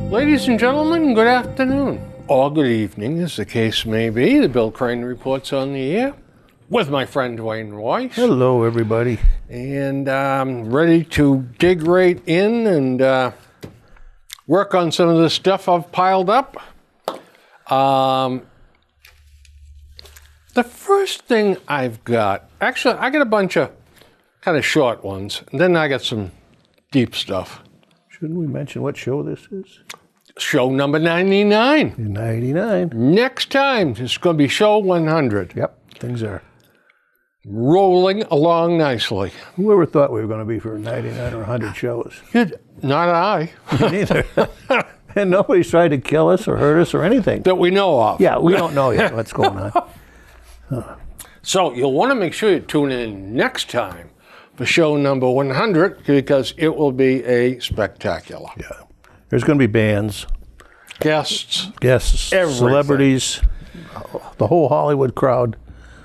Ladies and gentlemen, good afternoon, or good evening, as the case may be. The Bill Crane Report's on the air with my friend Dwayne Royce. Hello, everybody. And I'm ready to dig right in and work on some of the stuff I've piled up. The first thing I've got, actually, I got a bunch of kind of short ones, and then I got some deep stuff. Shouldn't we mention what show this is? Show number 99. 99. Next time, it's going to be show 100. Yep, things are rolling along nicely. Whoever thought we were going to be for 99 or 100 shows? Not I. Me neither. And nobody's tried to kill us or hurt us or anything. That we know of. Yeah, we don't know yet what's going on. So you'll want to make sure you tune in next time for show number 100 because it will be a spectacular. Yeah. There's going to be bands, guests, everything. Celebrities, the whole Hollywood crowd,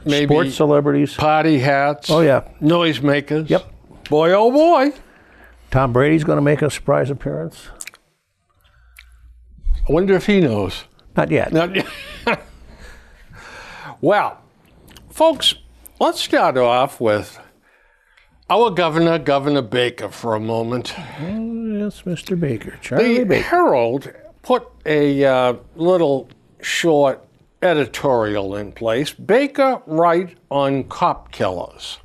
maybe sports celebrities, party hats. Oh yeah, noisemakers. Yep. Boy, oh boy. Tom Brady's going to make a surprise appearance. I wonder if he knows. Not yet. Not yet. Well, folks, let's start off with our governor, Governor Baker, for a moment. Oh, yes, Mr. Baker. Charlie The Baker. Herald put a little short editorial in place, Baker right on cop killers,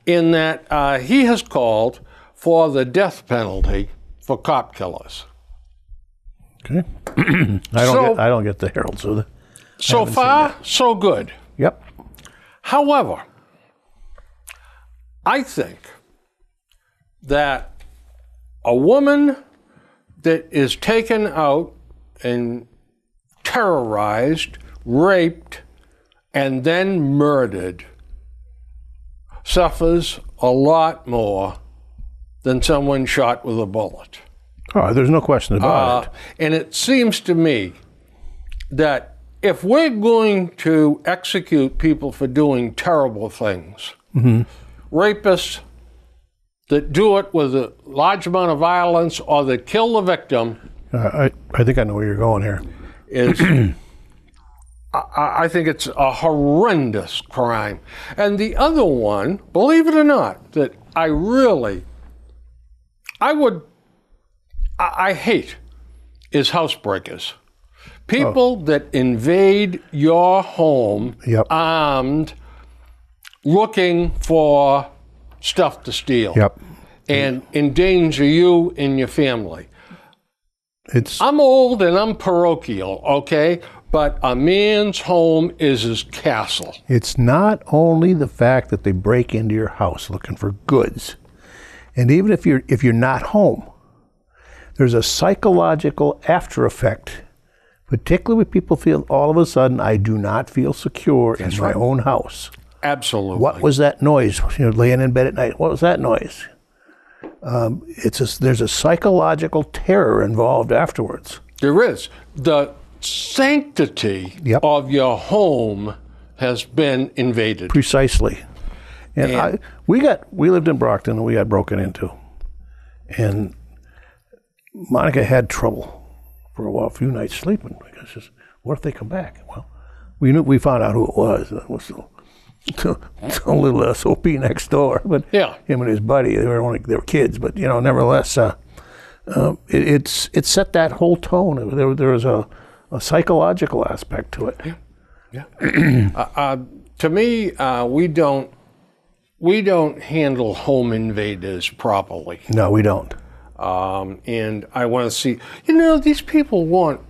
in that he has called for the death penalty for cop killers. Okay. I don't get the Herald, so far, so good. Yep. However, I think that a woman that is taken out and terrorized, raped, and then murdered suffers a lot more than someone shot with a bullet. Oh, there's no question about it. And it seems to me that if we're going to execute people for doing terrible things, rapists that do it with a large amount of violence or that kill the victim. I think I know where you're going here. I think it's a horrendous crime. And the other one, believe it or not, that I hate is housebreakers. People that invade your home armed, looking for stuff to steal and endanger you and your family. I'm old and I'm parochial, okay? But a man's home is his castle. It's not only the fact that they break into your house looking for goods, and even if you're not home, there's a psychological after effect, particularly when people feel all of a sudden, I do not feel secure in my own house. Absolutely. What was that noise? Laying in bed at night. What was that noise? There's a psychological terror involved afterwards. There is. The sanctity of your home has been invaded. Precisely. And we lived in Brockton and we got broken into. And Monica had trouble for a few nights sleeping because she says, what if they come back? Well, we found out who it was. It was a little SOP next door, but him and his buddy, they were kids, but nevertheless, it set that whole tone. There was a psychological aspect to it. To me, we don't handle home invaders properly. No, we don't. And I want to see, these people want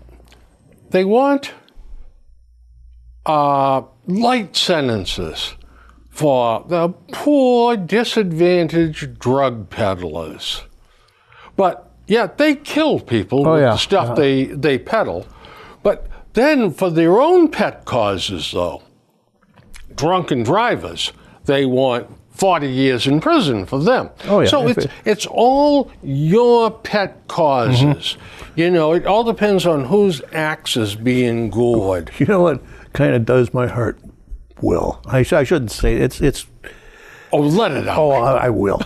light sentences for the poor, disadvantaged drug peddlers. But yet they kill people with the stuff they peddle. But then for their own pet causes, though, drunken drivers, they want 40 years in prison for them. Oh, yeah. So it's all your pet causes. You know, it all depends on whose axe is being gored. You know what kind of does my heart will? I shouldn't say it. It's. Oh, let it out. Oh, I will.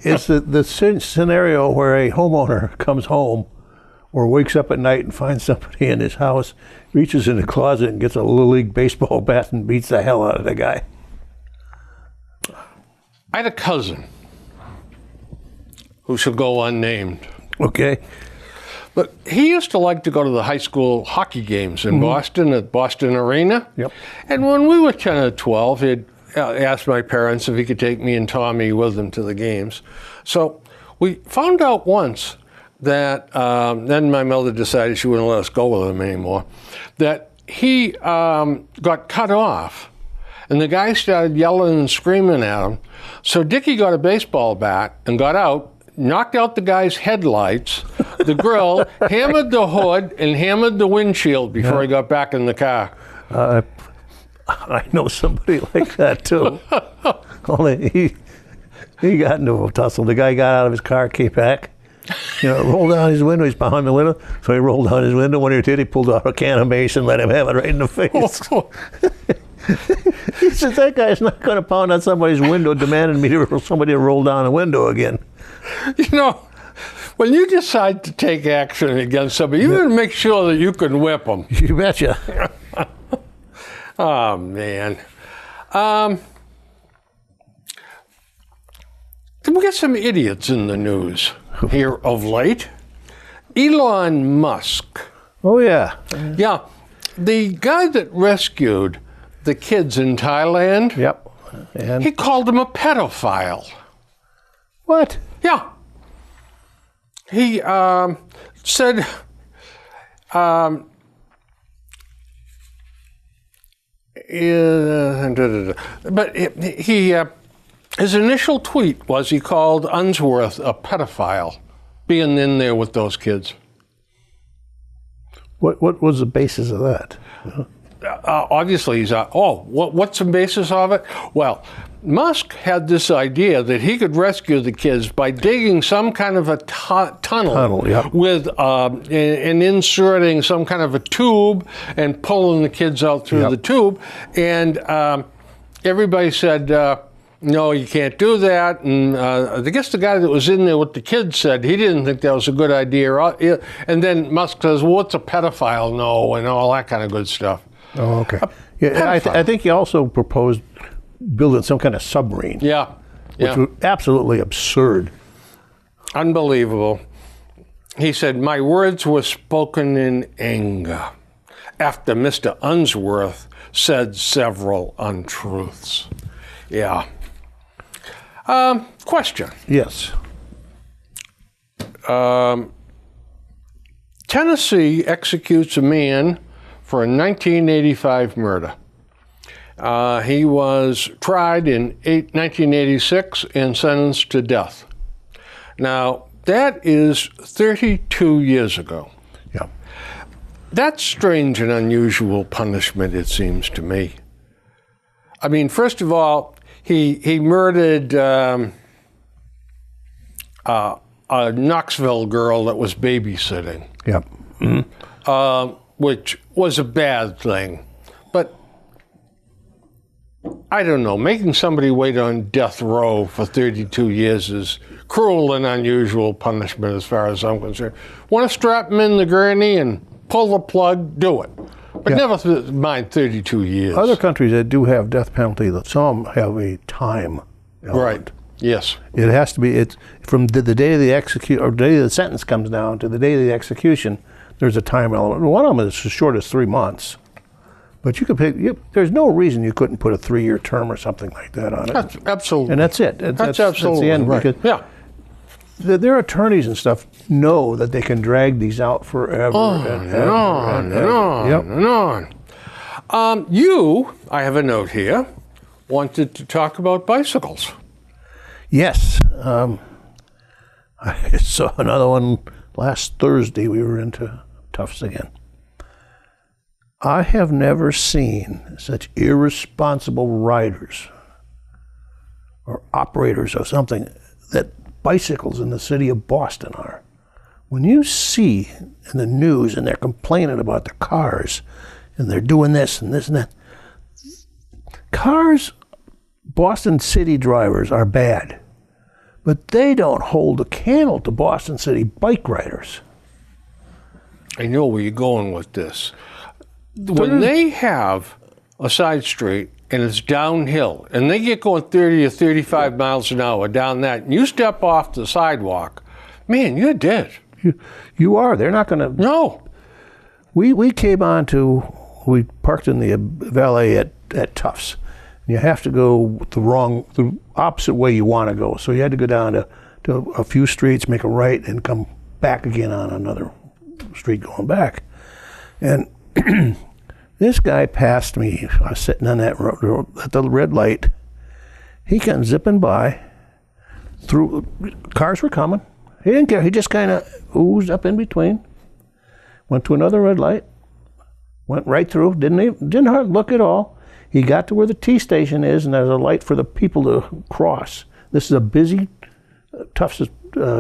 It's the scenario where a homeowner comes home or wakes up at night and finds somebody in his house, reaches in the closet and gets a Little League baseball bat and beats the hell out of the guy. I had a cousin who should go unnamed. Okay. But he used to like to go to the high school hockey games in Boston at Boston Arena. Yep. And when we were 10 or 12, he'd asked my parents if he could take me and Tommy with him to the games. So we found out once that, then my mother decided she wouldn't let us go with him anymore, that he got cut off. And the guy started yelling and screaming at him. So Dickie got a baseball bat and got out, knocked out the guy's headlights, the grill, hammered the hood, and hammered the windshield before he got back in the car. I know somebody like that too. Only he got into a tussle. The guy got out of his car, came back, rolled down his window. He's behind the window, so he rolled down his window. When he did, he pulled out a can of mace and let him have it right in the face. He said, "That guy's not going to pound on somebody's window, demanding somebody to roll down a window again." You know, when you decide to take action against somebody, you got to make sure that you can whip them. You betcha. Oh, man. We got some idiots in the news here of late. Elon Musk. Oh, yeah. Yeah. The guy that rescued the kids in Thailand. Yep. And he called him a pedophile. What? Yeah. He said... but he his initial tweet was he called Unsworth a pedophile, being in there with those kids. What was the basis of that? Obviously, he's what's the basis of it? Well, Musk had this idea that he could rescue the kids by digging some kind of a tunnel yep. with and inserting some kind of a tube and pulling the kids out through yep. the tube. And everybody said, no, you can't do that. And I guess the guy that was in there with the kids said he didn't think that was a good idea. And then Musk says, well, what's a pedophile? No, and all that kind of good stuff. Oh, okay. Yeah, I think he also proposed building some kind of submarine. Yeah. Which was absolutely absurd. Unbelievable. He said, my words were spoken in anger after Mr. Unsworth said several untruths. Yeah. Question. Yes. Tennessee executes a man for a 1985 murder. He was tried in 1986 and sentenced to death. Now, that is 32 years ago. Yeah. That's strange and unusual punishment, it seems to me. I mean, first of all, he murdered a Knoxville girl that was babysitting. Yep. Mm-hmm. Which was a bad thing. But I don't know, making somebody wait on death row for 32 years is cruel and unusual punishment as far as I'm concerned. Want to strap them in the gurney and pull the plug, do it. But never mind 32 years. Other countries that do have death penalty, some have a time element. Right, yes. It has to be, it's from the day of the the day the sentence comes down to the day of the execution, there's a time element. One of them is as short as 3 months. But you could pick, there's no reason you couldn't put a 3-year term or something like that on it. That's absolutely. And that's it. That's absolutely the end. Right. Because their attorneys and stuff know that they can drag these out forever and on. You, I have a note here, wanted to talk about bicycles. Yes. I saw another one last Thursday. We were into Tufts again. I have never seen such irresponsible riders or operators or something that bicycles in the city of Boston are. When you see in the news and they're complaining about their cars and they're doing this and that, cars, Boston City drivers are bad, but they don't hold a candle to Boston City bike riders. I know where you're going with this. When they have a side street and it's downhill and they get going 30 or 35 miles an hour down that, and you step off the sidewalk, man, you're dead. You are. They're not going to. No. We came on to, we parked in the valet at Tufts. You have to go the opposite way you want to go. So you had to go down to a few streets, make a right, and come back again on another street going back. And this guy passed me. I was sitting on that road at the red light. He comes zipping by. Cars were coming. He didn't care. He just kind of oozed up in between. Went to another red light. Went right through. Didn't hardly look at all. He got to where the T station is, and there's a light for the people to cross. This is a busy, Tufts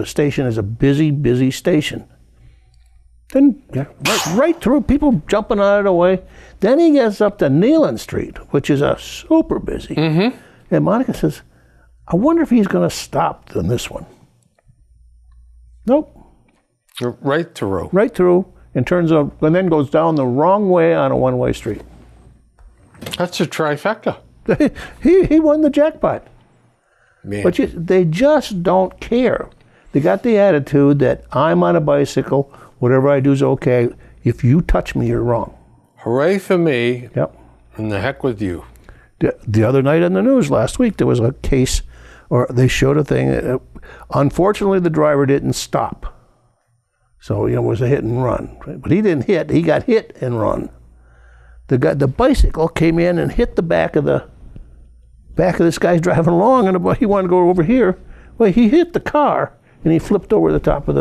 station is a busy station. Then right through, people jumping out of the way. Then he gets up to Nealon Street, which is a super busy. Mm-hmm. And Monica says, I wonder if he's going to stop on this one. Nope. Right through. Right through, and turns up, and then goes down the wrong way on a one-way street. That's a trifecta. He won the jackpot. Man. But they just don't care. They got the attitude that I'm on a bicycle, whatever I do is okay. If you touch me, you're wrong. Hooray for me. Yep. And the heck with you. The other night on the news last week, there was a case, or they showed a thing. Unfortunately, the driver didn't stop. So, it was a hit and run. Right? But he didn't hit. He got hit and run. The bicycle came in and hit the back of this guy's driving along, and he wanted to go over here. Well, he hit the car, and he flipped over the top of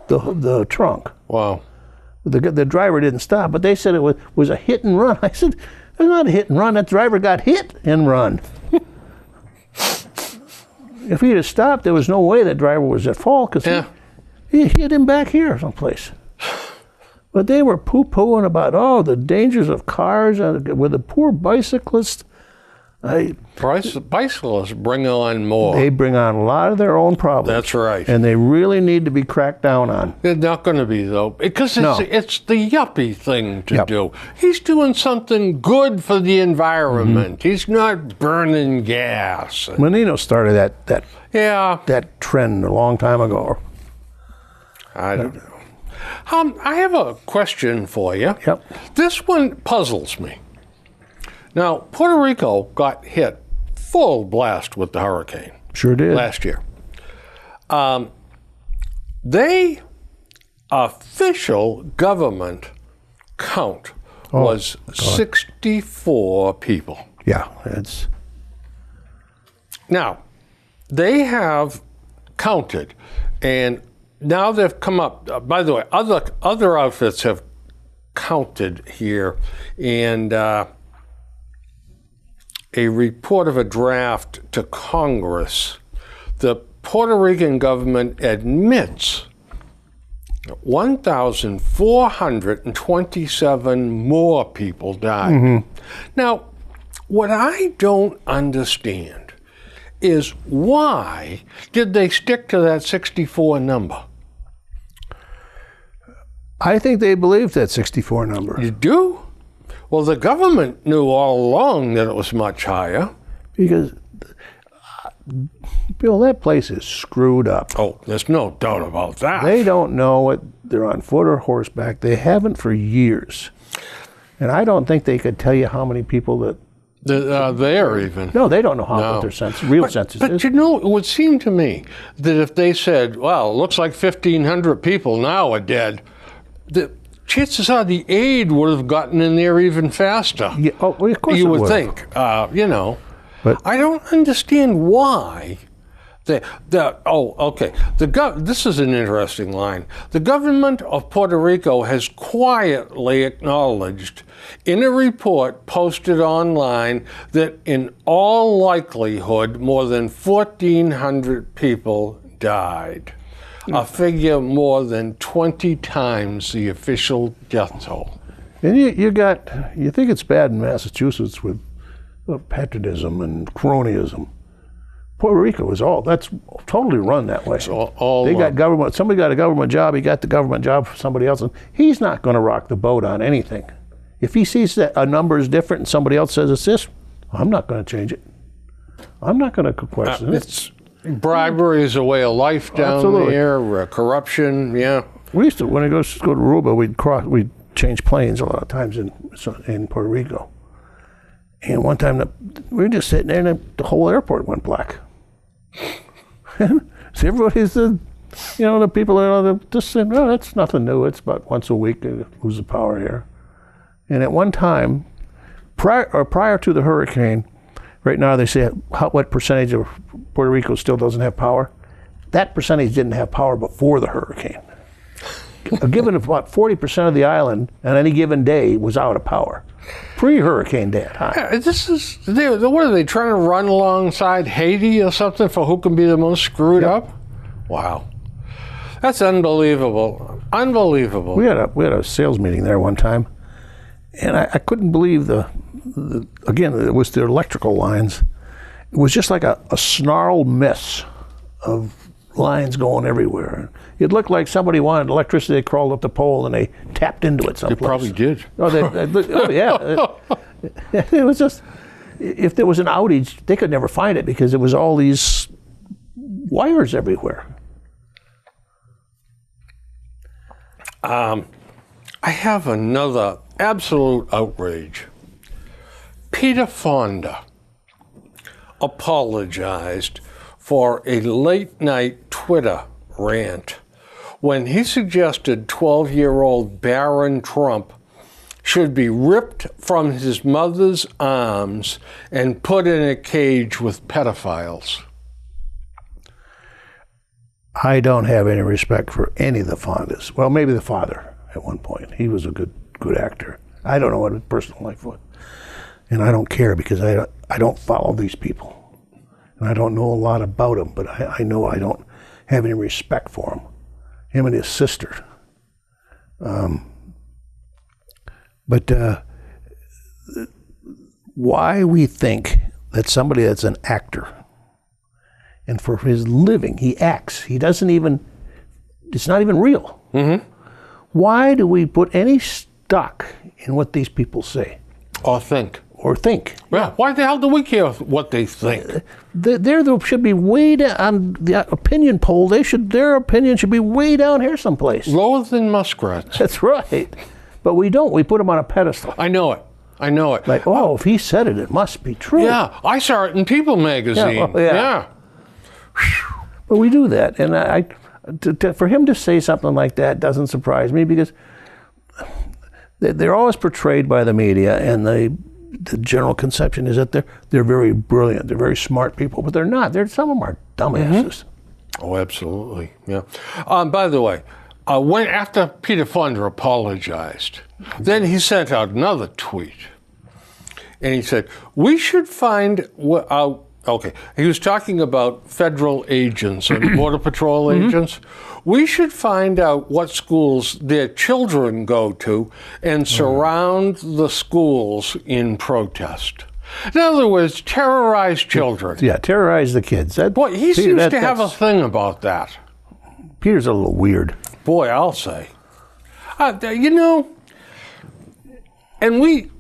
the trunk. Wow. The driver didn't stop, but they said it was a hit and run. I said, it's not a hit and run. That driver got hit and run. If he'd have stopped, there was no way that driver was at fault, because he hit him back here someplace. But they were poo-pooing about, the dangers of cars with the poor bicyclists. Bicyclists bring on more. They bring on a lot of their own problems. That's right. And they really need to be cracked down on. They're not going to be, though, because it's the yuppie thing to do. He's doing something good for the environment. Mm-hmm. He's not burning gas. Menino started that trend a long time ago. I don't know. I have a question for you. Yep. This one puzzles me. Now, Puerto Rico got hit full blast with the hurricane. Sure did. Last year. They official government count was 64 people. Yeah, it's... Now, they have counted, and now they've come up. By the way, other outfits have counted here, and a report of a draft to Congress. The Puerto Rican government admits 1,427 more people died. Mm-hmm. Now, what I don't understand is why did they stick to that 64 number? I think they believed that 64 number. You do? Well, the government knew all along that it was much higher. Because, Bill, that place is screwed up. Oh, there's no doubt about that. They don't know what they're on foot or horseback. They haven't for years. And I don't think they could tell you how many people that there even. No, they don't know what their real census is. But it would seem to me that if they said, well, it looks like 1,500 people now are dead, the chances are the aid would have gotten in there even faster. Yeah, well, of course you would think, But I don't understand why Okay. This is an interesting line. The government of Puerto Rico has quietly acknowledged in a report posted online that in all likelihood more than 1,400 people died. A figure more than 20 times the official death toll. And you think it's bad in Massachusetts with patriotism and cronyism. Puerto Rico is that's totally run that way. They got government. Somebody got a government job. He got the government job for somebody else, and he's not going to rock the boat on anything. If he sees that a number is different and somebody else says it's this, I'm not going to change it. I'm not going to question it. Bribery is a way of life down there. Corruption, yeah. We used to, when I go to Aruba, we'd change planes a lot of times in Puerto Rico. And one time we were just sitting there, and the whole airport went black. So everybody said, the people just said, "No, that's nothing new. It's about once a week they lose the power here." And at one time, prior to the hurricane, right now they say what percentage of Puerto Rico still doesn't have power. That percentage didn't have power before the hurricane. Given about 40% of the island on any given day was out of power. Pre-hurricane day time. Yeah, what are they trying to run alongside Haiti or something for who can be the most screwed up? Wow, that's unbelievable. Unbelievable. We had a sales meeting there one time, and I couldn't believe again, it was the electrical lines. It was just like a snarled mess of lines going everywhere. It looked like somebody wanted electricity. They crawled up the pole and they tapped into it someplace. They probably did. Yeah. It was just, if there was an outage, they could never find it because it was all these wires everywhere. I have another absolute outrage. Peter Fonda apologized for a late-night Twitter rant when he suggested 12-year-old Barron Trump should be ripped from his mother's arms and put in a cage with pedophiles. I don't have any respect for any of the Fondas. Well, maybe the father at one point. He was a good actor. I don't know what his personal life was. And I don't care because I don't follow these people. And I don't know a lot about them, but I know I don't have any respect for him. Him and his sister. But why we think that somebody that's an actor, and for his living, he acts. He doesn't even, it's not even real. Mm-hmm. Why do we put any stock in what these people say? Or think. Yeah. Why the hell do we care what they think? They should be way down on the opinion poll. Their opinion should be way down here someplace. Lower than muskrats. That's right. But we don't. We put them on a pedestal. I know it. Like, if he said it, it must be true. Yeah, I saw it in People magazine. Yeah. But we do that, and for him to say something like that doesn't surprise me because they're always portrayed by the media, and the general conception is that they're very brilliant, they're very smart people, but they're not. Some of them are dumbasses. Mm-hmm. Oh, absolutely. Yeah. By the way, after Peter Fonda apologized, then he sent out another tweet, and he said, "We should find out." Okay, he was talking about federal agents and Border Patrol agents. We should find out what schools their children go to and surround the schools in protest. In other words, terrorize children. Yeah, terrorize the kids. Boy, he seems to have a thing about that. Peter's a little weird. Boy, I'll say. And we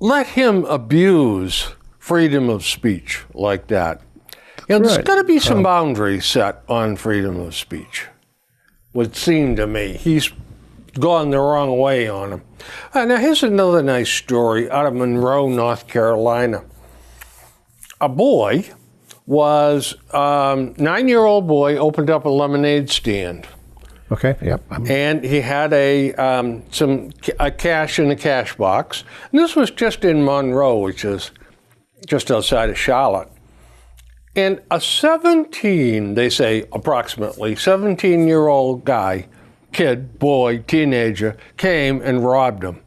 let him abuse freedom of speech like that. There's got to be some boundaries set on freedom of speech, would seem to me. He's gone the wrong way on him. Now, here's another nice story out of Monroe, North Carolina. A boy was, 9-year-old boy opened up a lemonade stand. Okay, yep. And he had a cash in a cash box. And this was just in Monroe, which is just outside of Charlotte. And a 17, they say approximately, 17-year-old guy, kid, boy, teenager, came and robbed him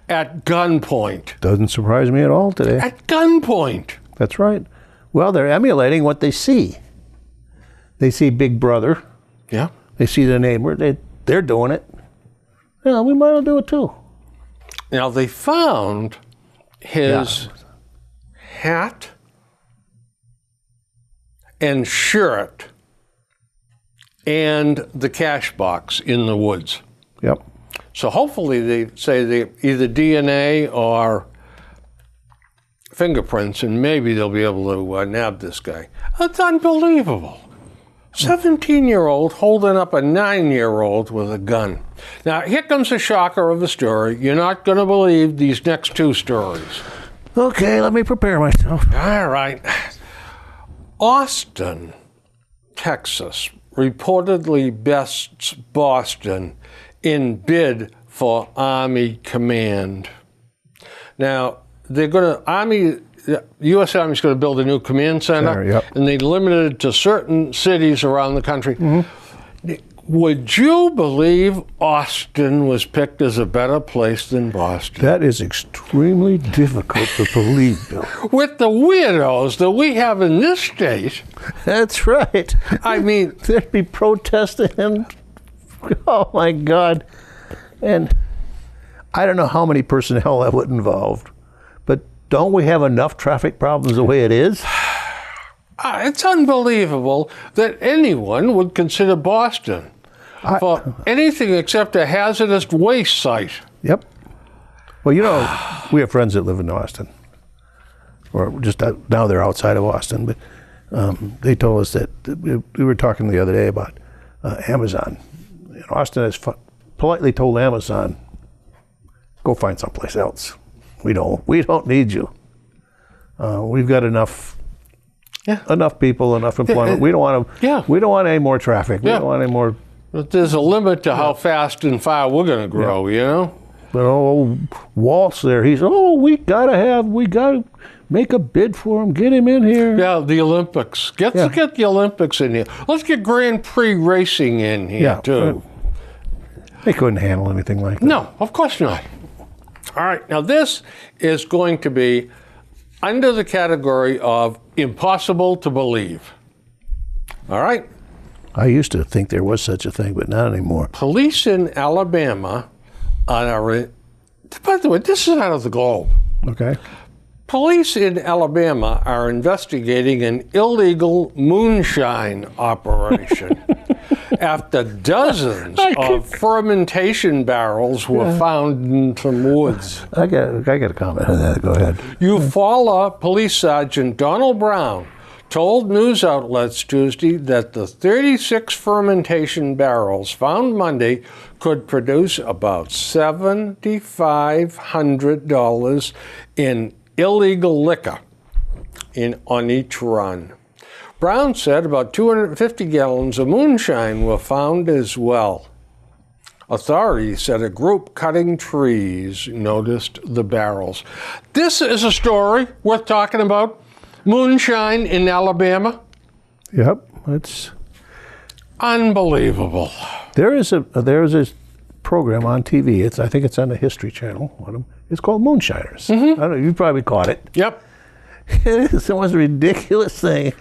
at gunpoint. Doesn't surprise me at all today. At gunpoint. That's right. Well, they're emulating what they see. They see Big Brother. Yeah. They see the neighbor. They're doing it. Yeah, we might as well do it too. Now, they found his hat and shirt and the cash box in the woods. Yep. So hopefully they say either DNA or fingerprints, and maybe they'll be able to nab this guy. That's unbelievable. 17-year-old holding up a 9-year-old with a gun. Now, here comes the shocker of the story. You're not going to believe these next two stories. Okay, let me prepare myself. All right. Austin, Texas, reportedly bests Boston in bid for Army command. Now, they're going to, the U.S. Army's going to build a new command center, and they limited it to certain cities around the country. Mm-hmm. Would you believe Austin was picked as a better place than Boston? That is extremely difficult to believe, Bill. With the weirdos that we have in this state. That's right. I mean, there'd be protesting and, oh my God. And I don't know how many personnel that would involve, but don't we have enough traffic problems the way it is? It's unbelievable that anyone would consider Boston for anything except a hazardous waste site. Yep. Well, you know, we have friends that live in Austin, or just now they're outside of Austin, but they told us that we were talking the other day about Amazon. And Austin has politely told Amazon, go find someplace else. We don't need you. We've got enough people, enough employment. We don't want to. We don't want any more traffic. We don't want any more. But there's a limit to how fast and far we're going to grow. You know. But Walt's there. He's we gotta make a bid for him. Get him in here. Yeah, the Olympics. Let's get the Olympics in here. Let's get Grand Prix racing in here too. They couldn't handle anything like that. No, of course not. All right, now this is going to be under the category of impossible to believe. All right? I used to think there was such a thing, but not anymore. Police in Alabama are, by the way, this is out of the Globe. Okay. Police in Alabama are investigating an illegal moonshine operation after dozens of fermentation barrels were found in some woods. I got a comment on that. Go ahead. Eufaula Police Sergeant Donald Brown told news outlets Tuesday that the 36 fermentation barrels found Monday could produce about $7,500 in illegal liquor on each run. Brown said about 250 gallons of moonshine were found as well. Authorities said a group cutting trees noticed the barrels. This is a story worth talking about. Moonshine in Alabama. Yep, it's unbelievable. There is a program on TV. I think it's on the History Channel. It's called Moonshiners. Mm-hmm. I don't know. You probably caught it. Yep. It's the most ridiculous thing.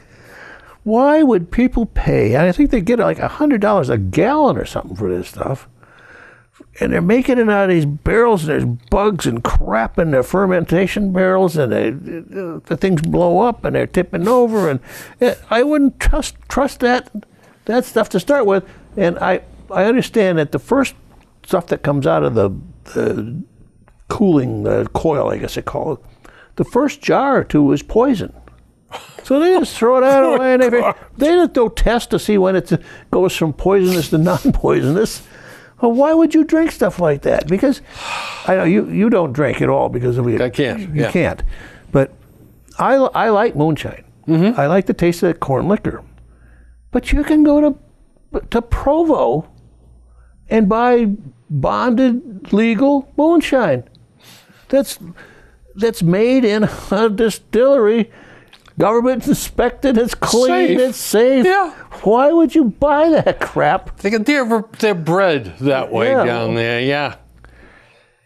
Why would people pay? I think they get like $100 a gallon or something for this stuff. And they're making it out of these barrels, and there's bugs and crap in their fermentation barrels, and the things blow up, and they're tipping over. And I wouldn't trust that stuff to start with. And I understand that the first stuff that comes out of the cooling coil, I guess they call it, the first jar or two is poison. So they just throw it out away, and they just don't test to see when it goes from poisonous to non-poisonous. Well, why would you drink stuff like that? Because I know you don't drink at all because of I can't. You can't. But I like moonshine. Mm-hmm. I like the taste of that corn liquor. But you can go to Provo and buy bonded legal moonshine. That's made in a distillery government inspected, it's clean, it's safe. Yeah. Why would you buy that crap? They're bred that way down there, yeah.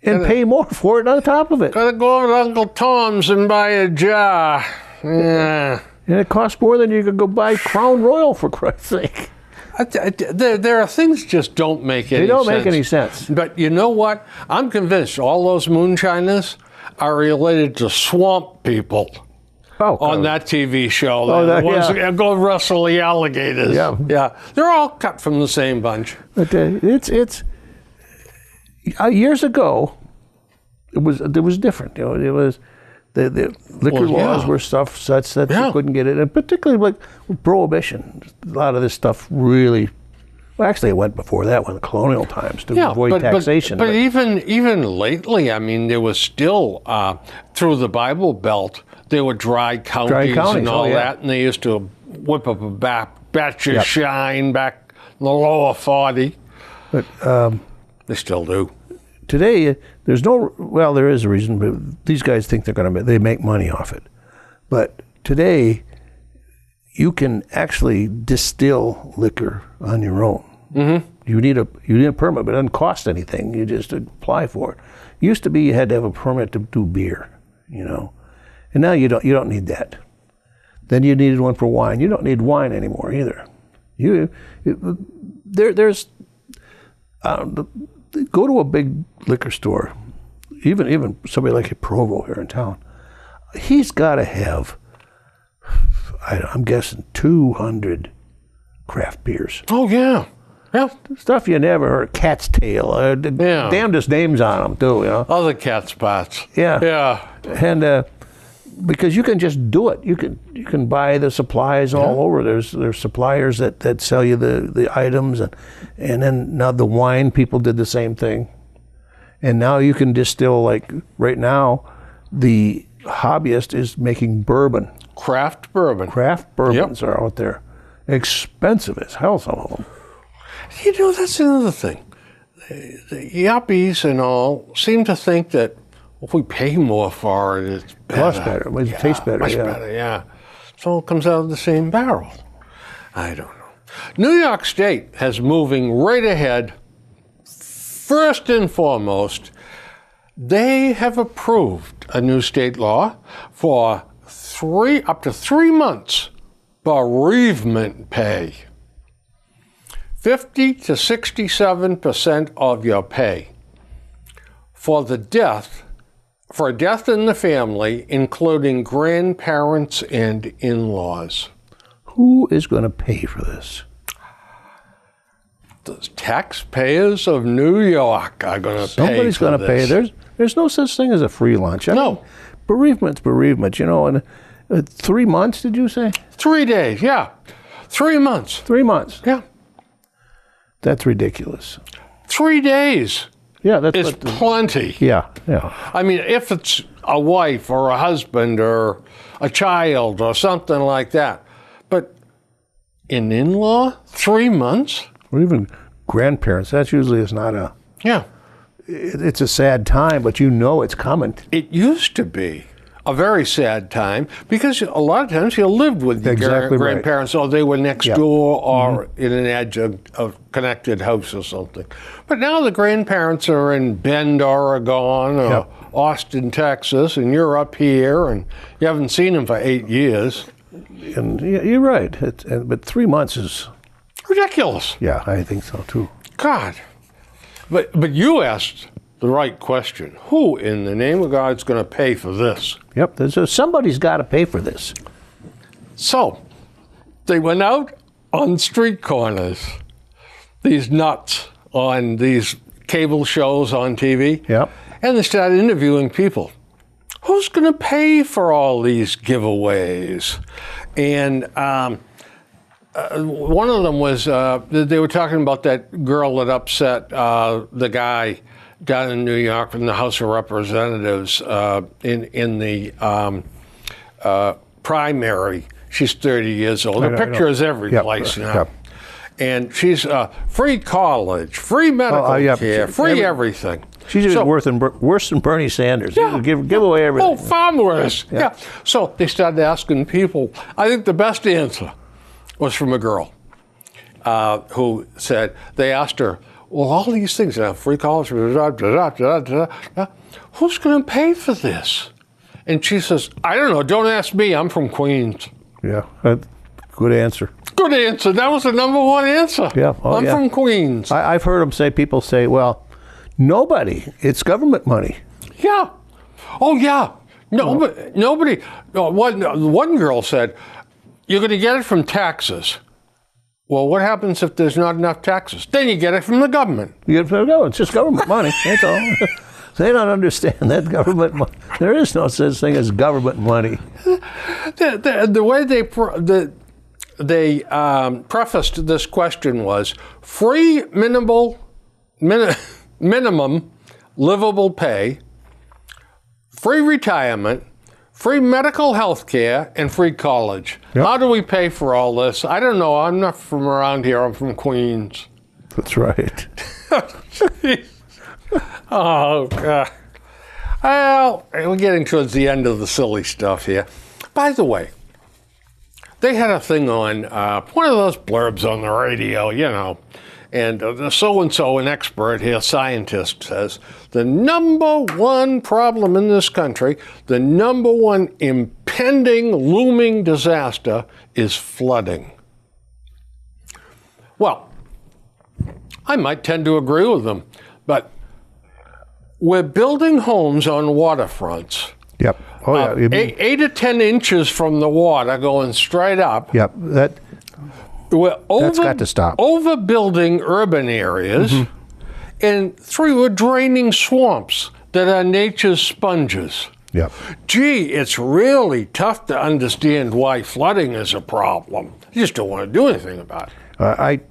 And pay more for it on top of it. Gotta go over to Uncle Tom's and buy a jar. Yeah. And it costs more than you could go buy Crown Royal, for Christ's sake. There are things just don't make any sense. They don't make any sense. But you know what? I'm convinced all those Moonshiners are related to swamp people on that TV show. The ones that go wrestle the alligators. Yeah. They're all cut from the same bunch. But it's years ago, it was different. You know, it was the liquor laws were such that you couldn't get it, and particularly like with Prohibition, a lot of this stuff really. Well, actually, it went before that, when the colonial times, to avoid taxation. But even lately, I mean, there was still through the Bible Belt, there were dry counties and all that, and they used to whip up a batch of shine back in the lower 40. But they still do. Today, there is a reason, but these guys think they make money off it. But today, you can actually distill liquor on your own. Mm-hmm. You need a permit, but it doesn't cost anything. You just apply for it. It used to be you had to have a permit to do beer, you know, and now you don't need that. Then you needed one for wine. You don't need wine anymore either. Go to a big liquor store, even somebody like a Provo here in town. He's got to have, I'm guessing, 200 craft beers. Oh, yeah. Stuff you never heard. Cat's tail. Damnedest names on them, too, you know. Other cat spots. Yeah. And because you can just do it. You can buy the supplies all over. There's suppliers that sell you the items, and then now the wine people did the same thing. And now you can distill, like right now, the hobbyist is making bourbon. Craft bourbon. Craft bourbons are out there. Expensive as hell, some of them. You know, that's another thing. The yuppies and all seem to think that if we pay more for it, it's better. Much better. It tastes better. Much better, yeah. So it comes out of the same barrel. I don't know. New York State has moving right ahead. First and foremost, they have approved a new state law for up to 3 months bereavement pay. 50 to 67% of your pay for a death in the family, including grandparents and in-laws. Who is going to pay for this? The taxpayers of New York are going to pay for this. Somebody's going to pay. There's no such thing as a free lunch. I mean, bereavement's bereavement, you know. And 3 months, did you say? 3 days, yeah. 3 months. 3 months. Yeah. That's ridiculous. 3 days. Yeah, that's plenty. Yeah. I mean, if it's a wife or a husband or a child or something like that. But an in-law, 3 months? Or even grandparents. That usually is not a... Yeah. It's a sad time, but you know it's coming. It used to be a very sad time because a lot of times you lived with your grandparents, or they were next door or in an adjunct of connected house or something. But now the grandparents are in Bend, Oregon, or Austin, Texas, and you're up here, and you haven't seen them for 8 years. And you're right, but 3 months is... ridiculous. Yeah, I think so too. God. But you asked the right question. Who in the name of God is going to pay for this? Yep, somebody's got to pay for this. So, they went out on street corners, these nuts on these cable shows on TV, and they started interviewing people. Who's going to pay for all these giveaways? And one of them was, they were talking about that girl that upset the guy down in New York from the House of Representatives in the primary. She's 30 years old. Her picture is every place now. And she's free college, free medical care, free everything. She's even worse than Bernie Sanders. Yeah. Give away everything. Oh, far worse. Yeah. So they started asking people. I think the best answer was from a girl who said, they asked her, well, all these things, free college, who's going to pay for this? And she says, I don't know. Don't ask me. I'm from Queens. Yeah. Good answer. Good answer. That was the number one answer. Yeah. Oh, I'm from Queens. I've heard people say, well, nobody. It's government money. Yeah. Oh, yeah. Nobody. One girl said, you're going to get it from taxes. Well, what happens if there's not enough taxes? Then you get it from the government. You get it from the government. It's just government money. That's all. They don't understand that government money. There is no such thing as government money. The way they prefaced this question was free minimum livable pay, free retirement, free medical health care, and free college. Yep. How do we pay for all this? I don't know. I'm not from around here. I'm from Queens. That's right. Oh, God. Well, we're getting towards the end of the silly stuff here. By the way, they had a thing on one of those blurbs on the radio, and the so-and-so, an expert here, scientist, says the number one problem in this country, the number one impending, looming disaster is flooding. Well, I might tend to agree with them, but we're building homes on waterfronts. Yep. Oh, yeah. 8 to 10 inches from the water going straight up. Yep. That's got to stop. Overbuilding urban areas, and 3, we're draining swamps that are nature's sponges. Yep. Gee, it's really tough to understand why flooding is a problem. You just don't want to do anything about it.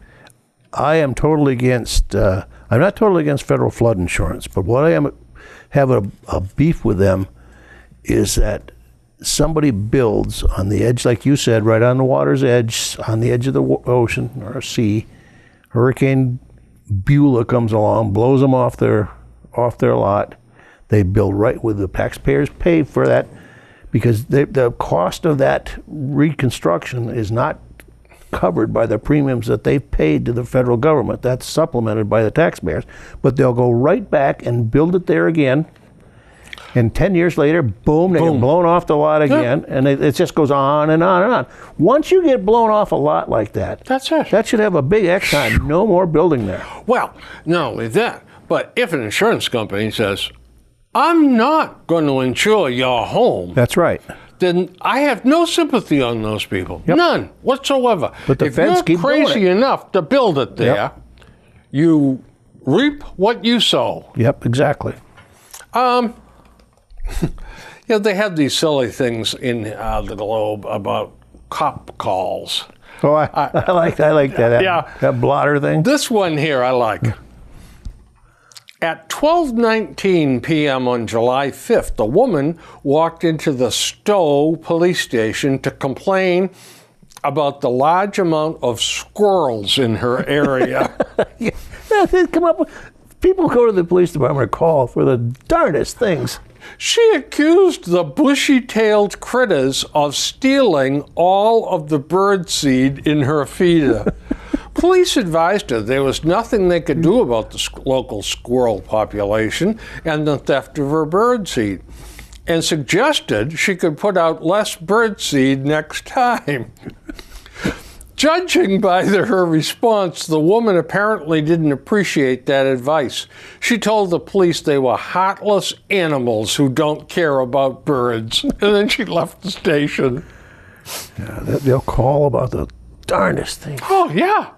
I am totally against. I'm not totally against federal flood insurance, but what I have a beef with them is that somebody builds on the edge, like you said, right on the water's edge, on the edge of the ocean or sea. Hurricane Beulah comes along, blows them off their lot. They build right where the taxpayers pay for that, because the cost of that reconstruction is not covered by the premiums that they've paid to the federal government. That's supplemented by the taxpayers. But they'll go right back and build it there again. And 10 years later, boom, they get blown off the lot again. And it just goes on and on and on. Once you get blown off a lot like that, that's it. That should have a big X sign. No more building there. Well, not only that, but if an insurance company says, I'm not going to insure your home. That's right. Then I have no sympathy on those people. Yep. None whatsoever. But the feds keep doing it. If you're crazy enough to build it there, you reap what you sow. Yep, exactly. They have these silly things in the Globe about cop calls. Oh, I like that. That blotter thing. This one here I like. At 12:19 p.m. on July 5th, a woman walked into the Stowe police station to complain about the large amount of squirrels in her area. People go to the police department to call for the darndest things. She accused the bushy-tailed critters of stealing all of the birdseed in her feeder. Police advised her there was nothing they could do about the local squirrel population and the theft of her birdseed, and suggested she could put out less birdseed next time. Judging by her response, the woman apparently didn't appreciate that advice. She told the police they were heartless animals who don't care about birds, and then she left the station. Yeah, they'll call about the darndest things. Oh, yeah.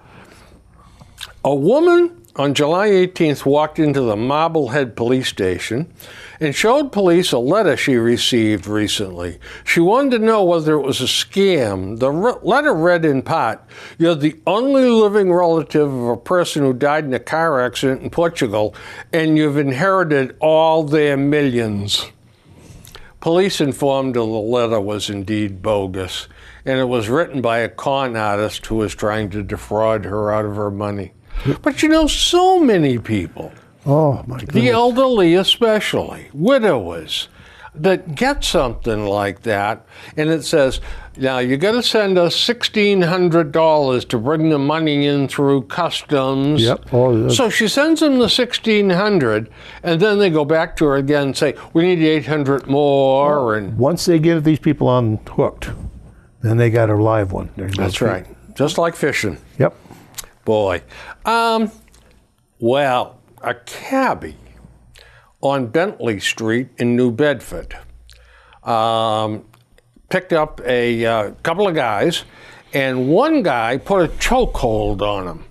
A woman on July 18th walked into the Marblehead police station and showed police a letter she received recently. She wanted to know whether it was a scam. The letter read in part, "You're the only living relative of a person who died in a car accident in Portugal, and you've inherited all their millions." Police informed her the letter was indeed bogus, and it was written by a con artist who was trying to defraud her out of her money. But so many people Oh, my goodness. The elderly especially, widowers, that get something like that, and it says, now you got to send us $1,600 to bring the money in through customs. Yep. Oh, so she sends them the $1,600, and then they go back to her again and say, we need $800 more. Well, and once they get these people hooked, then they got a live one. That's right. Just like fishing. Yep. Boy. Well, a cabbie on Bentley Street in New Bedford picked up a couple of guys, and one guy put a chokehold on him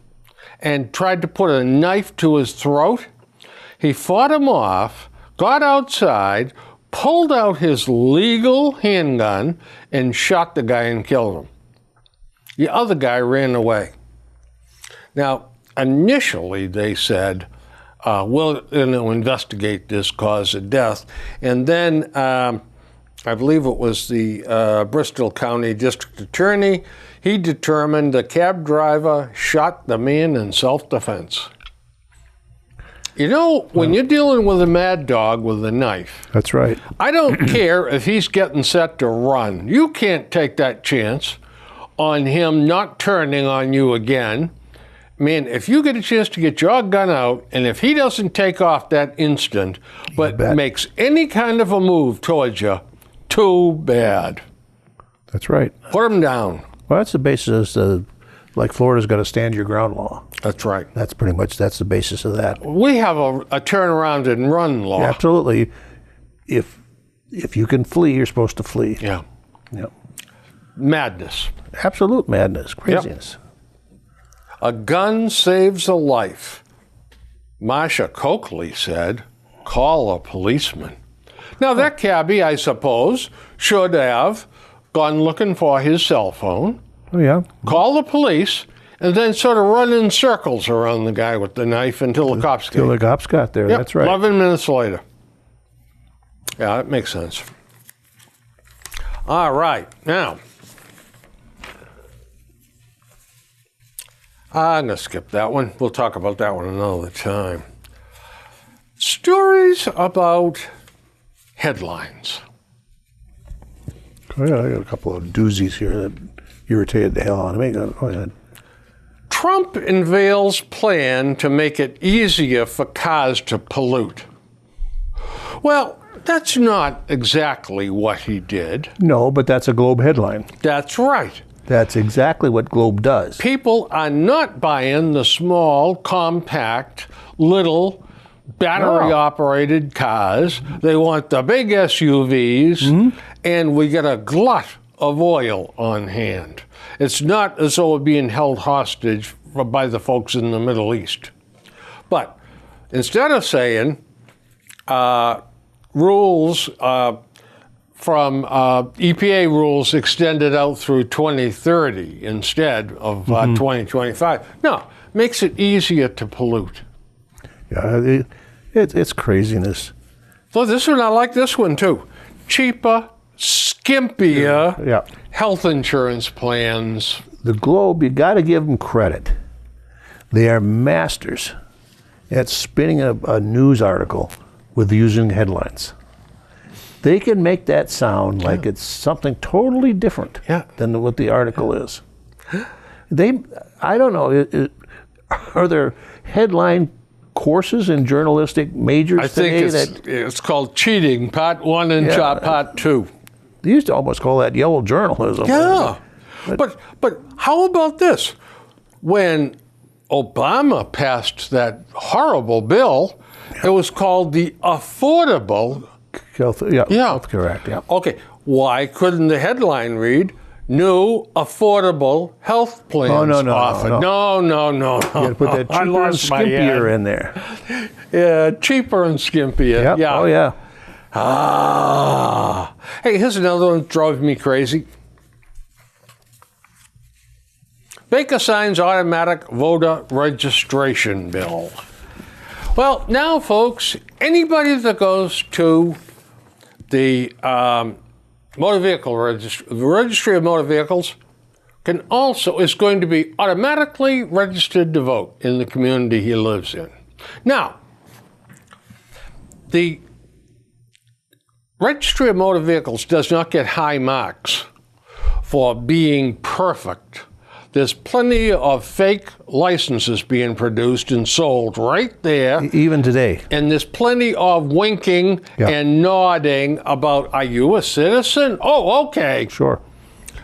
and tried to put a knife to his throat. He fought him off, got outside, pulled out his legal handgun, and shot the guy and killed him. The other guy ran away. Now, initially they said, we'll investigate this cause of death. And then I believe it was the Bristol County District Attorney, he determined the cab driver shot the man in self-defense. You know, when you're dealing with a mad dog with a knife. That's right. I don't care if he's getting set to run. You can't take that chance on him not turning on you again. Man, if you get a chance to get your gun out, and if he doesn't take off that instant, but makes any kind of a move towards you, too bad. That's right. Put him down. Well, that's the basis of, like Florida's got a stand your ground law. That's right. That's pretty much, that's the basis of that. We have a turn around and run law. Yeah, absolutely. If you can flee, you're supposed to flee. Yeah. Yep. Madness. Absolute madness, craziness. Yep. A gun saves a life. Masha Coakley said, call a policeman. Now that cabbie, I suppose, should have gone looking for his cell phone. Oh, yeah. Call the police, and then sort of run in circles around the guy with the knife until the cops came. Until the cops got there, Yep, that's right. 11 minutes later. Yeah, that makes sense. All right, now, I'm going to skip that one. We'll talk about that one another time. Stories about headlines. Oh, yeah, I got a couple of doozies here that irritated the hell out of me. Go ahead. Trump unveils plan to make it easier for cars to pollute. Well, that's not exactly what he did. No, but that's a Globe headline. That's right. That's exactly what Globe does. People are not buying the small, compact, little, battery-operated cars. They want the big SUVs, and we get a glut of oil on hand. It's not as though we're being held hostage by the folks in the Middle East. But instead of saying rules from EPA rules extended out through 2030 instead of 2025. No, makes it easier to pollute. Yeah, it's craziness. So this one, I like this one too. Cheaper, skimpier health insurance plans. The Globe, you got to give them credit. They are masters at spinning a news article with using headlines. They can make that sound like it's something totally different than what the article is. I don't know, are there headline courses in journalistic majors today? I think it's called cheating, part 1 and part 2. They used to almost call that yellow journalism. Yeah, but how about this? When Obama passed that horrible bill, it was called the Affordable Healthcare Act. Yeah. Okay, why couldn't the headline read new affordable health plans offered? No. You got to put that cheaper and skimpier in there. Yeah, cheaper and skimpier. Yep. Yeah. Oh, yeah. Hey, here's another one that drove me crazy. Baker signs automatic voter registration bill. Well, now, folks, anybody that goes to the motor vehicle registry of motor vehicles is going to be automatically registered to vote in the community he lives in. Now, the Registry of Motor Vehicles does not get high marks for being perfect. There's plenty of fake licenses being produced and sold right there. Even today. And there's plenty of winking and nodding about, are you a citizen? Oh, okay. Sure.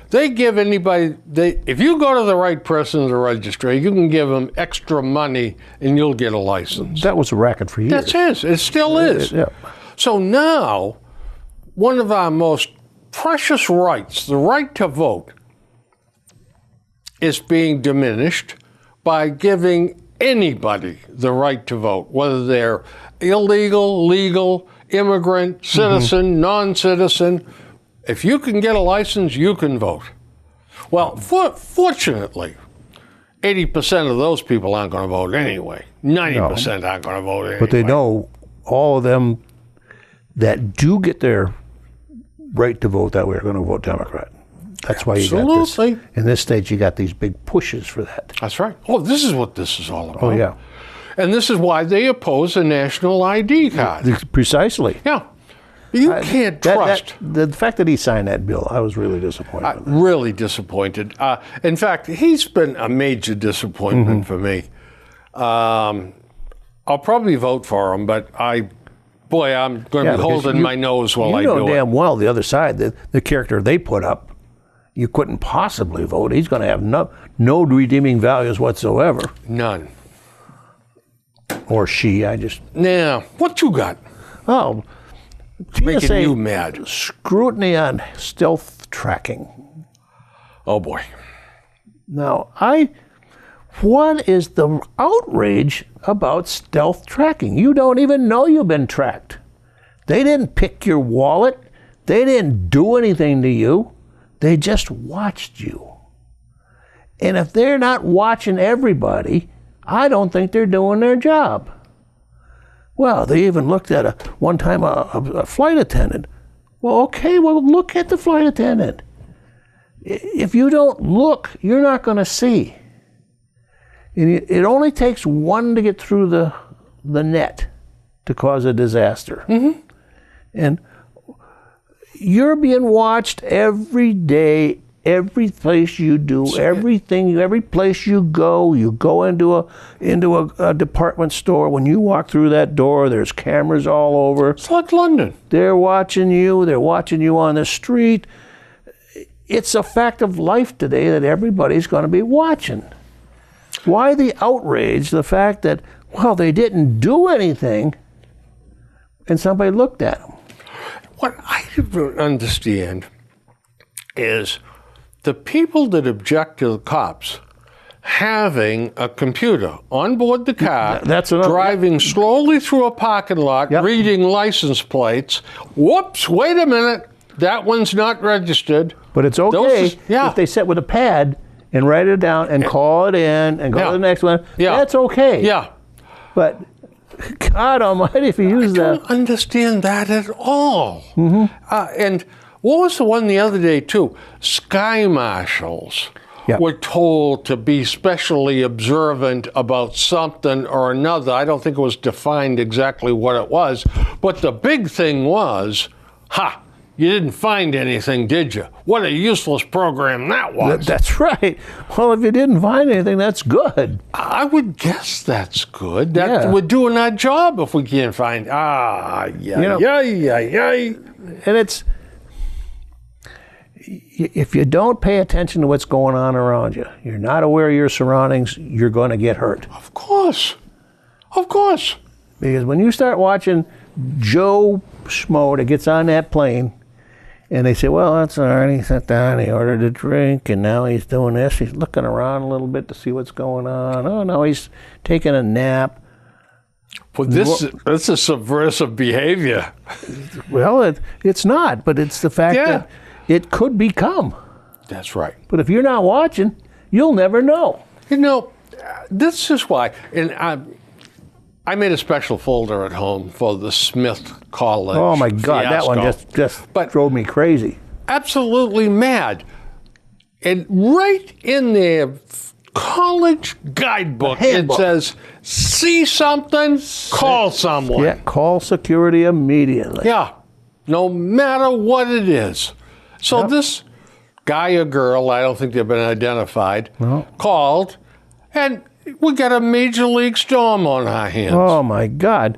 They give anybody, if you go to the right person at the registry, you can give them extra money and you'll get a license. That was a racket for years. That's it. It still is. Yeah. So now, one of our most precious rights, the right to vote, is being diminished by giving anybody the right to vote, whether they're illegal, legal, immigrant, citizen, non-citizen. If you can get a license, you can vote. Well, fortunately, 80% of those people aren't going to vote anyway. 90% aren't going to vote anyway. But they know all of them that do get their right to vote that way are going to vote Democrat. That's why you got this. In this state, you got these big pushes for that. That's right. Oh, this is what this is all about. Oh, yeah. And this is why they oppose a national ID card. Precisely. Yeah. You can't trust. The fact that he signed that bill, I was really disappointed. Really disappointed. In fact, he's been a major disappointment for me. I'll probably vote for him, but I'm going to be holding my nose while I do it. You know damn well the other side, the character they put up, you couldn't possibly vote. He's going to have no redeeming values whatsoever. None. Or she, Now, what you got? Oh, making you mad. Scrutiny on stealth tracking. Oh, boy. Now, what is the outrage about stealth tracking? You don't even know you've been tracked. They didn't pick your wallet. They didn't do anything to you. They just watched you. And if they're not watching everybody, I don't think they're doing their job. Well, they even looked at one time a flight attendant. Well, okay, look at the flight attendant. If you don't look, you're not going to see. And it only takes one to get through the net to cause a disaster. And you're being watched every day, every place you do, everything, every place you go into a department store. When you walk through that door, there's cameras all over. It's like London. They're watching you. They're watching you on the street. It's a fact of life today that everybody's going to be watching. Why the outrage? The fact that, well, they didn't do anything, and somebody looked at them. What I don't understand is the people that object to the cops having a computer on board the car, driving slowly through a parking lot, reading license plates. Whoops, wait a minute, that one's not registered. But it's okay if they sit with a pad and write it down and call it in and go to the next one. That's okay. Yeah. But God almighty, if you use that. I don't understand that at all. And what was the one the other day, too? Sky marshals were told to be specially observant about something or another. I don't think it was defined exactly what it was. But the big thing was, you didn't find anything, did you? What a useless program that was. That's right. Well, if you didn't find anything, that's good. I would guess that's good. We're doing our job if we can't find. And it's, if you don't pay attention to what's going on around you, you're not aware of your surroundings, you're going to get hurt. Of course. Of course. Because when you start watching Joe Schmo that gets on that plane, and they say, well, that's all right, he sat down, he ordered a drink, and now he's doing this. He's looking around a little bit to see what's going on. Oh, no, he's taking a nap. Well, that's a subversive behavior. Well, it's not, but it's the fact that it could become. That's right. But if you're not watching, you'll never know. You know, this is why, and I made a special folder at home for the Smith College. Oh my God, fiasco. That one just drove me crazy. Absolutely mad. And right in there, college guidebook, it says, see something, call someone. Yeah, call security immediately. Yeah, no matter what it is. So this guy or girl, I don't think they've been identified, called, and we got a major league storm on our hands. Oh, my God.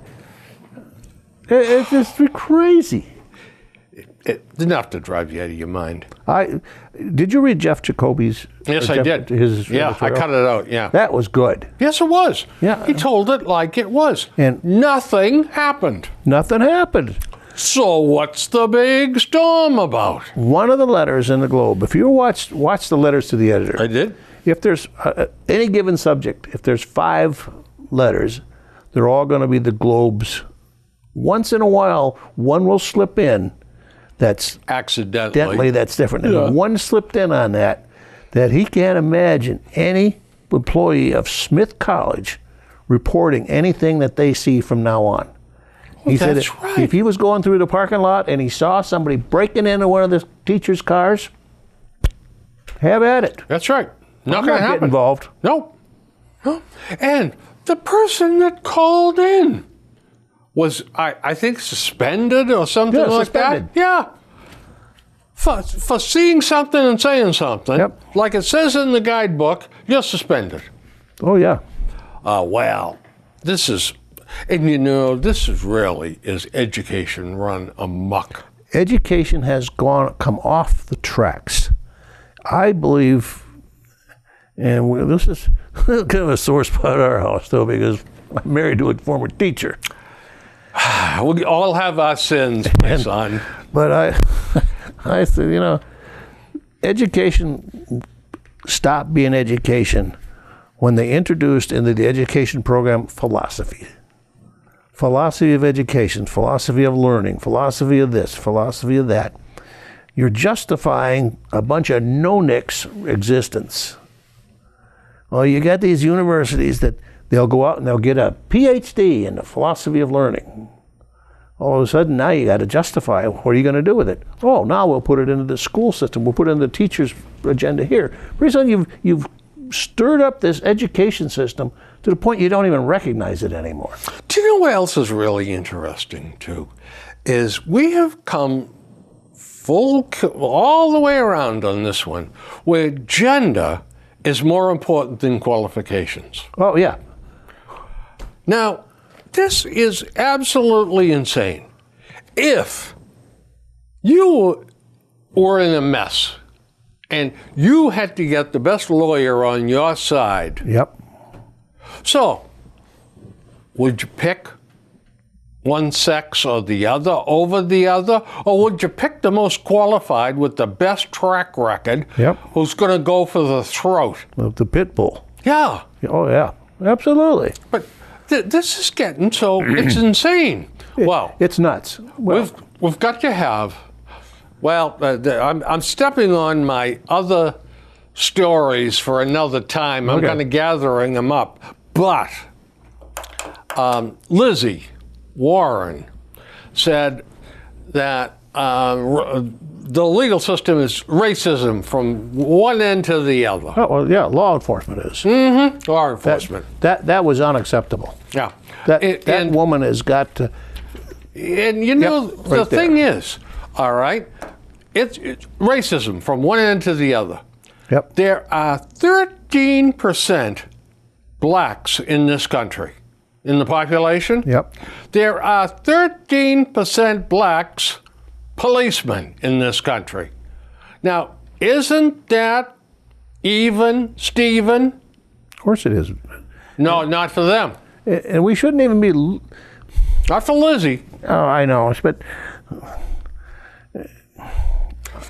It's just crazy. It's enough to drive you out of your mind. Did you read Jeff Jacoby's? Yes, I did. I cut it out, That was good. Yes, it was. Yeah. He told it like it was. And nothing happened. Nothing happened. So what's the big storm about? One of the letters in the Globe, if you watch the letters to the editor. I did. If there's any given subject, if there's 5 letters, they're all going to be the Globe's. Once in a while, one will slip in that's accidentally that's different. And one slipped in on that he can't imagine any employee of Smith College reporting anything that they see from now on. He said if he was going through the parking lot and he saw somebody breaking into one of the teachers' cars, have at it. That's right. Not going to happen. Get involved. No. And the person that called in was, I think, suspended or something like that. Yeah. For seeing something and saying something, like it says in the guidebook, you're suspended. Oh, yeah. Well, this is, and this is really is education run amok. Education has come off the tracks. I believe, and this is kind of a sore spot at our house, though, because I'm married to a former teacher. We all have our sins, my son. But I said, education stopped being education when they introduced into the education program philosophy. Philosophy of education, philosophy of learning, philosophy of this, philosophy of that. You're justifying a bunch of no-nicks existence. Well, you got these universities that they'll go out and they'll get a PhD in the philosophy of learning. All of a sudden, now you got to justify what are you going to do with it? Oh, now we'll put it into the school system. We'll put it in the teacher's agenda here. Pretty soon you've stirred up this education system to the point you don't even recognize it anymore. Do you know what else is really interesting, too? Is we have come all the way around on this one, where gender is more important than qualifications. Oh, yeah. Now, this is absolutely insane. If you were in a mess and you had to get the best lawyer on your side. Yep. So, would you pick one sex or the other over the other? Or would you pick the most qualified with the best track record who's going to go for the throat? Of the pit bull. Yeah. Oh, yeah. Absolutely. But this is getting so, it's insane. It's nuts. Well, we've got to have, I'm stepping on my other stories for another time. I'm kind of gathering them up. But Lizzie Warren said that the legal system is racism from one end to the other. Oh, well, yeah, law enforcement is. Mm-hmm. Law enforcement. That was unacceptable. Yeah. That woman has got to... And the thing is, all right, it's racism from one end to the other. Yep. There are 13% blacks in this country, in the population. Yep. There are 13% blacks policemen in this country. Now, isn't that even, Stephen? Of course it is. No, not for them. And we shouldn't even be... Not for Lizzie. Oh, I know, but...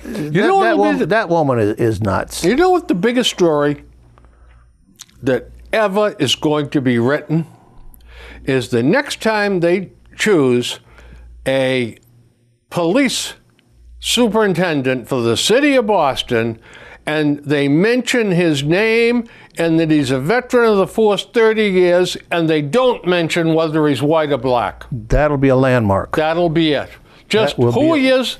that woman is nuts. You know what the biggest story that ever is going to be written is the next time they choose a police superintendent for the city of Boston and they mention his name and that he's a veteran of the force 30 years and they don't mention whether he's white or black. That'll be a landmark. That'll be it. Just who he is,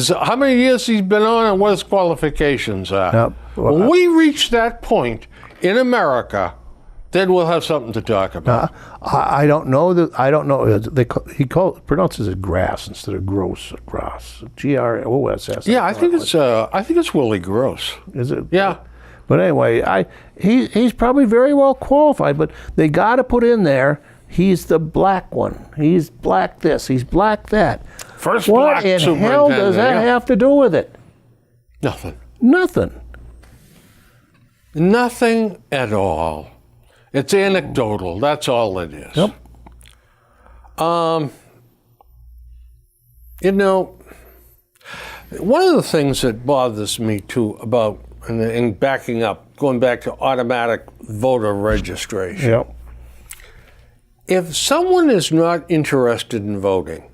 how many years he's been on and what his qualifications are. Yep. When we reach that point in America, then we'll have something to talk about. I don't know that. I don't know. He pronounces it grass instead of gross. Grass. Gross. Yeah, I think it's Willie Gross. Is it? Yeah. But anyway, he's probably very well qualified. But they got to put in there. He's the black one. He's black this. He's black that. First what black in hell does that have to do with it? Nothing. Nothing. Nothing at all. It's anecdotal. That's all it is. Yep. You know, one of the things that bothers me too about and backing up, going back to automatic voter registration. Yep. If someone is not interested in voting,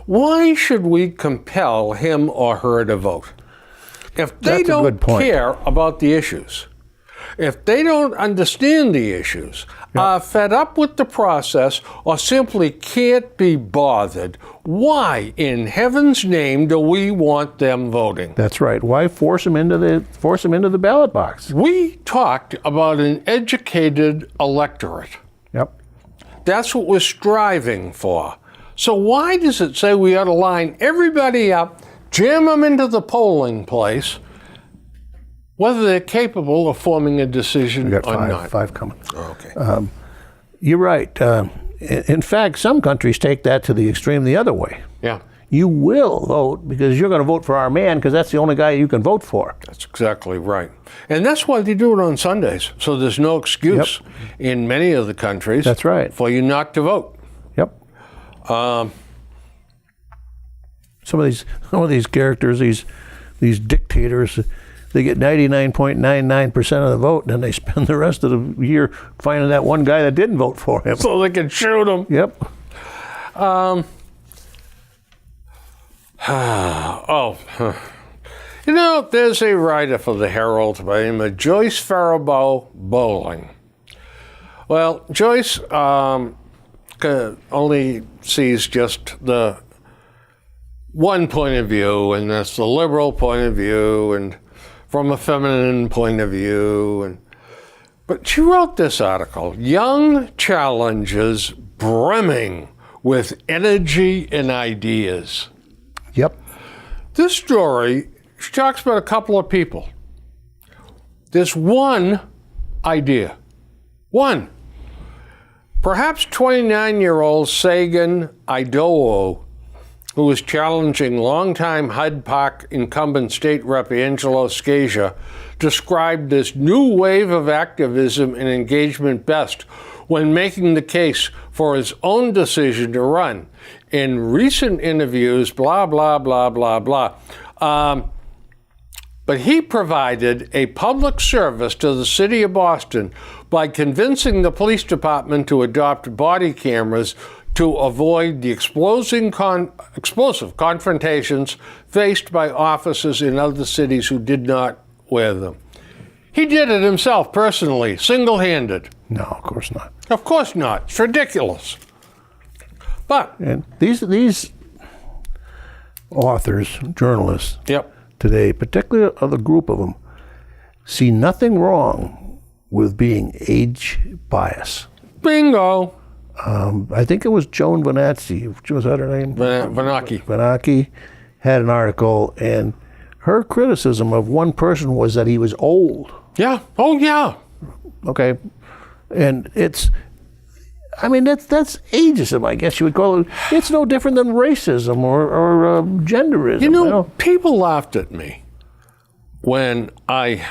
why should we compel him or her to vote? If they don't care about the issues, if they don't understand the issues, are fed up with the process, or simply can't be bothered, why in heaven's name do we want them voting? That's right. Why force them into the ballot box? We talked about an educated electorate. Yep. That's what we're striving for. So why does it say we ought to line everybody up, jam them into the polling place, whether they're capable of forming a decision or not? Five coming. Oh, okay. You're right. In fact, some countries take that to the extreme the other way. Yeah. You will vote because you're going to vote for our man because that's the only guy you can vote for. That's exactly right. And that's why they do it on Sundays. So there's no excuse in many of the countries that's right. for you not to vote. Yep. Some of these characters, these dictators, they get 99.99% of the vote, and then they spend the rest of the year finding that one guy that didn't vote for him. So they can shoot him. Yep. You know, there's a writer for the Herald by the name of Joyce Faribault Bowling. Well, Joyce only sees just the one point of view, and that's the liberal point of view, and from a feminine point of view. But she wrote this article, Young Challenges Brimming with Energy and Ideas. Yep. This story, she talks about a couple of people. There's one idea. One. Perhaps 29-year-old Sagan Idowu, who was challenging longtime Hyde Park incumbent state rep Angelo Scasia, described this new wave of activism and engagement best when making the case for his own decision to run. In recent interviews, blah, blah, blah, blah, blah. But he provided a public service to the city of Boston by convincing the police department to adopt body cameras to avoid the explosive confrontations faced by officers in other cities who did not wear them. He did it himself, personally, single-handed. No, of course not. Of course not. It's ridiculous. But and these authors, journalists, today, particularly a group of them, see nothing wrong with being age bias. Bingo. I think it was Joan Vanacci. Was that her name? Vanacci. Vanacci had an article, and her criticism of one person was that he was old. Yeah. Oh, yeah. Okay. And that's ageism, I guess you would call it. It's no different than racism or genderism. You know, people laughed at me when I,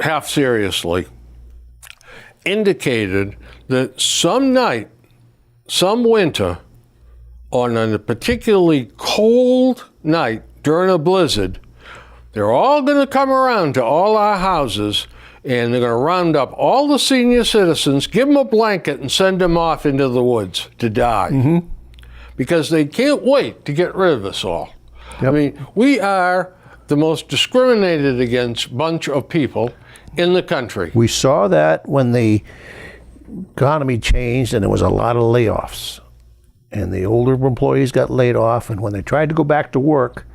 half seriously, indicated that some night, some winter, on a particularly cold night during a blizzard, they're all going to come around to all our houses, and they're going to round up all the senior citizens, give them a blanket, and send them off into the woods to die. Mm-hmm. Because they can't wait to get rid of us all. Yep. I mean, we are the most discriminated against bunch of people in the country. We saw that when the economy changed and there was a lot of layoffs. And the older employees got laid off, and when they tried to go back to work,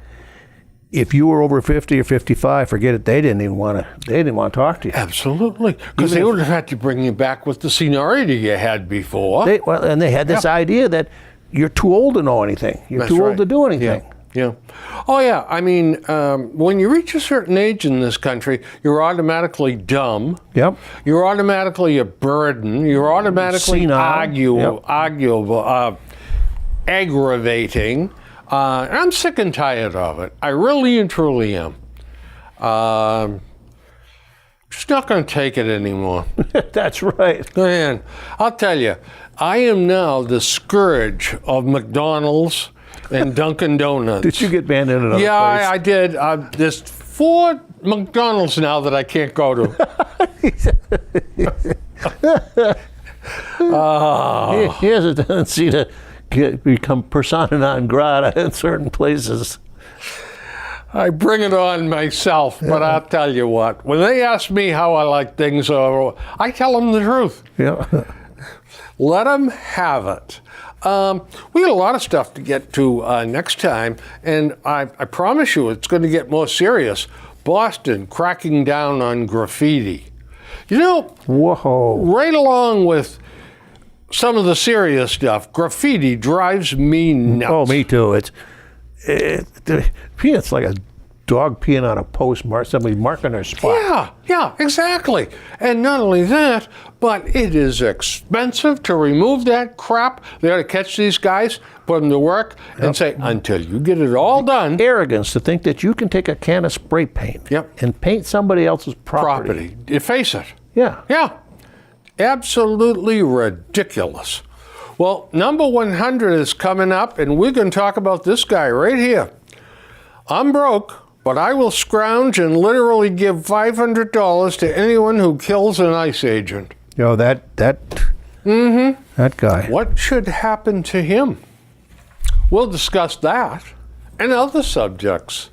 if you were over 50 or 55, forget it. They didn't want to talk to you. Absolutely, because they would have had to bring you back with the seniority you had before. And they had this idea that you're too old to know anything. You're too old to do anything. Yeah. Oh, yeah. I mean, when you reach a certain age in this country, you're automatically dumb. Yep. You're automatically a burden. You're automatically arguable, aggravating. I'm sick and tired of it. I really and truly am. Just not going to take it anymore. That's right. Man, I'll tell you, I am now the scourge of McDonald's and Dunkin' Donuts. Did you get banned in another place? Yeah, I did. There's 4 McDonald's now that I can't go to. He has a tendency to become persona non grata in certain places. I bring it on myself, but I'll tell you what. When they ask me how I like things, I tell them the truth. Yeah. Let them have it. We got a lot of stuff to get to next time, and I promise you it's going to get more serious. Boston cracking down on graffiti. You know, whoa! Right along with some of the serious stuff, graffiti drives me nuts. Oh, me too. It's like a dog peeing on a post, somebody marking their spot. Yeah, exactly. And not only that, but it is expensive to remove that crap. They ought to catch these guys, put them to work, and say, until you get it all done. Arrogance to think that you can take a can of spray paint and paint somebody else's property. Efface it. Yeah. Absolutely ridiculous. Well, number 100 is coming up, and we're going to talk about this guy right here. I'm broke, but I will scrounge and literally give $500 to anyone who kills an ICE agent. That guy. What should happen to him? We'll discuss that and other subjects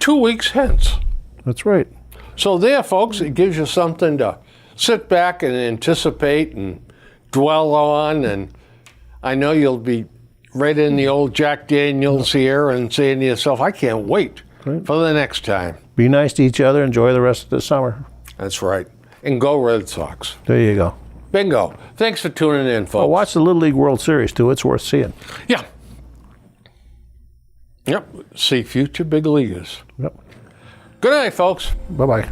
2 weeks hence. That's right. So there, folks, it gives you something to sit back and anticipate and dwell on, and I know you'll be right in the old Jack Daniels here and saying to yourself, I can't wait for the next time. Be nice to each other. Enjoy the rest of the summer. That's right. And go Red Sox. There you go. Bingo. Thanks for tuning in, folks. Watch the Little League World Series, too. It's worth seeing. Yeah. Yep. See future big leaguers. Yep. Good night, folks. Bye-bye.